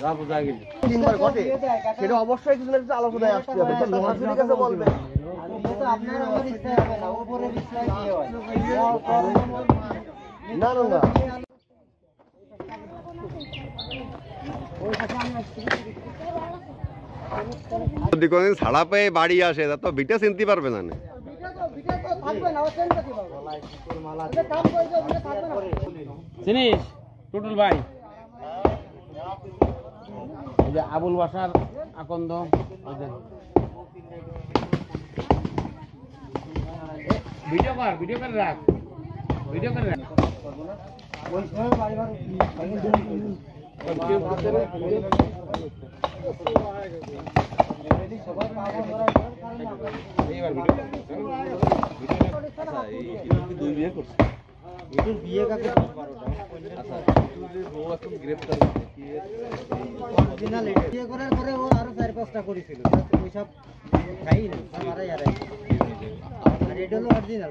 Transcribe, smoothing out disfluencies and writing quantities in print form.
যা বোঝা গেল তিনবার ঘটে সেটা অবশ্যই কিছু না কিছু আলোচনায় আসতে হবে লোহাজুরির কাছে বলবে আপনার আমার ইচ্ছা হবে না উপরে বিশ্বাস দিয়ে হয় না না না যদি কোনদিন ছাড়া পেয়ে বাড়ি আসে তা তো বিটা চিনতে পারবে না চিনিস টুটুল ভাই এই যে আবুল বাসার আকন্দ ভিডিও করে রাখ ওই সময় বাড়িঘর সবাই পাওয়া করার এইবার দুই বিয়ে করছে এটুর বিয়ে কাকে 12টা বউ এখন গ্রেফতার অরিজিনাল বিয়ে করার পরে ও আরো 4-5টা করেছিল ওইসব খাই না মারাই আর এটা হলো অরিজিনাল